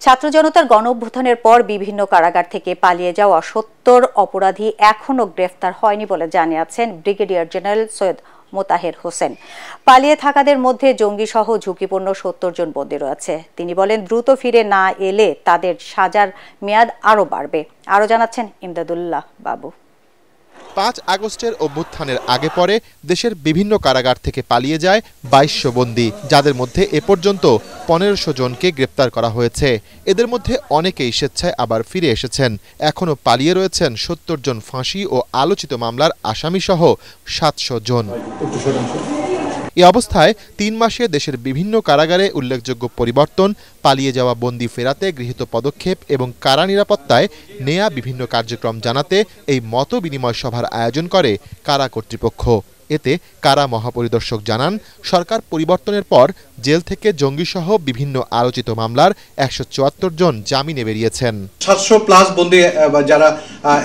ছাত্র জনতার গণঅভ্যুত্থানের পর বিভিন্ন কারাগার থেকে পালিয়ে যাওয়া ৭০ অপরাধী এখনও গ্রেফতার হয়নি বলে জানিয়েছেন ব্রিগেডিয়ার জেনারেল সৈয়দ মোতাহের হোসেন। পালিয়ে থাকাদের মধ্যে জঙ্গিসহ ঝুঁকিপূর্ণ ৭০ জন বন্দী রয়েছে। তিনি বলেন, দ্রুত ফিরে না এলে তাদের সাজার মেয়াদ আরও বাড়বে। আরও জানাচ্ছেন ইমদাদুল্লাহ বাবু। ৫ আগস্টের অভ্যুত্থানের আগে পরে দেশের বিভিন্ন কারাগার থেকে পালিয়ে যায় ২২০০ বন্দী, যাদের মধ্যে এ পর্যন্ত ১৫০০ জনকে গ্রেপ্তার করা হয়েছে। এদের মধ্যে অনেকেই স্বেচ্ছায় আবার ফিরে এসেছেন। এখনও পালিয়ে রয়েছেন ৭০ জন ফাঁসি ও আলোচিত মামলার আসামিসহ ৭০০ জন। এ অবস্থায় ৩ মাসে দেশের বিভিন্ন কারাগারে উল্লেখযোগ্য পরিবর্তন, পালিয়ে যাওয়া বন্দী ফেরাতে গৃহীত পদক্ষেপ এবং কারা নিরাপত্তায় নেয়া বিভিন্ন কার্যক্রম জানাতে এই মত বিনিময় সভার আয়োজন করে কারা কর্তৃপক্ষ। এতে কারা মহাপরিদর্শক জানান, সরকার পরিবর্তনের পর জেল থেকে জঙ্গিসহ বিভিন্ন আলোচিত মামলার ১৭৪ জন জামিনে বেরিয়েছেন। ৭০০+ বন্দী যারা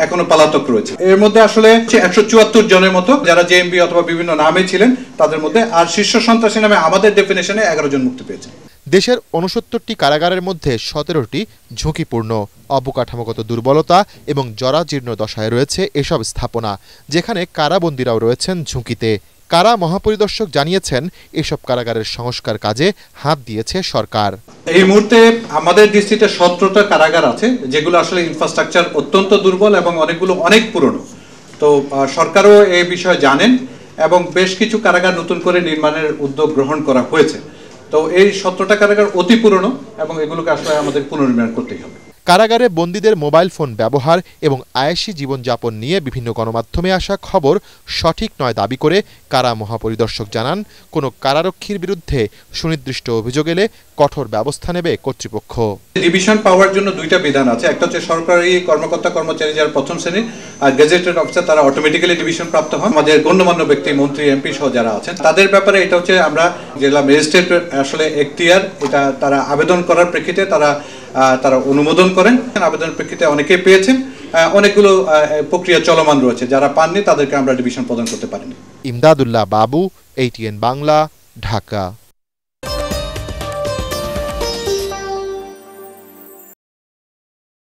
এখনো পলাতক রয়েছে, এর মধ্যে আসলে ১৭৪ জনের মতো যারা জেএমবি অথবা বিভিন্ন নামে ছিলেন তাদের মধ্যে, আর শীর্ষ সন্ত্রাসী নামে আমাদের ডেফিনেশনে ১১ জন মুক্তি পেয়েছে। দেশের ৬৯টি কারাগারের মধ্যে ১৭টি ঝুঁকিপূর্ণ, অবকাঠামোগত দুর্বলতা এবং জরাজীর্ণ দশায় রয়েছে এসব স্থাপনা, যেখানে কারাবন্দীরাও রয়েছেন ঝুঁকিতে। কারা মহাপরিদর্শক জানিয়েছেন, এসব কারাগারের সংস্কার কাজে হাত দিয়েছে সরকার। এই মুহূর্তে আমাদের দৃষ্টিতে ১৭টা কারাগার আছে, যেগুলো আসলে ইনফ্রাস্ট্রাকচার অত্যন্ত দুর্বল এবং অনেকগুলো অনেক পুরনো। তো সরকারও এই বিষয়ে জানেন এবং বেশ কিছু কারাগার নতুন করে নির্মাণের উদ্যোগ গ্রহণ করা হয়েছে। তো এই ১৭টা কারাগার অতি পুরনো এবং এগুলোকে আসলে আমাদের পুনর্নির্মাণ করতেই হবে। কারাগারে বন্দীদের মোবাইল ফোন ব্যবহার এবং আয়েশি জীবনযাপন নিয়ে বিভিন্ন গণমাধ্যমে আসা খবর সঠিক নয় দাবি করে কারা মহাপরিদর্শক জানান, কোনো কারারক্ষীর বিরুদ্ধে সুনির্দিষ্ট অভিযোগ এলে কঠোর ব্যবস্থা নেবে কর্তৃপক্ষ। ডিভিশন পাওয়ার জন্য 2টা বিধান আছে। একটা হচ্ছে সরকারি কর্মকর্তা কর্মচারী যারা প্রথম শ্রেণীর আর গেজেটেড অফিসার, তারা অটোমেটিক্যালি ডিভিশন প্রাপ্ত হন। আমাদের গণ্যমান্য ব্যক্তি, মন্ত্রী, এমপি সহ যারা আছেন তাদের ব্যাপারে এটা হচ্ছে আমরা জেলা ম্যাজিস্ট্রেট আসলে এখতিয়ার, এটা তারা আবেদন করার প্রেক্ষিতে তারা অনুমোদন করেন। আবেদনের প্রেক্ষিতে অনেকেই পেয়েছেন, অনেকগুলো প্রক্রিয়া চলমান রয়েছে। যারা পাননি তাদেরকে আমরা ডিভিশন প্রদান করতে পারিনি। ইমদাদুল্লাহ বাবু, ATN বাংলা, ঢাকা।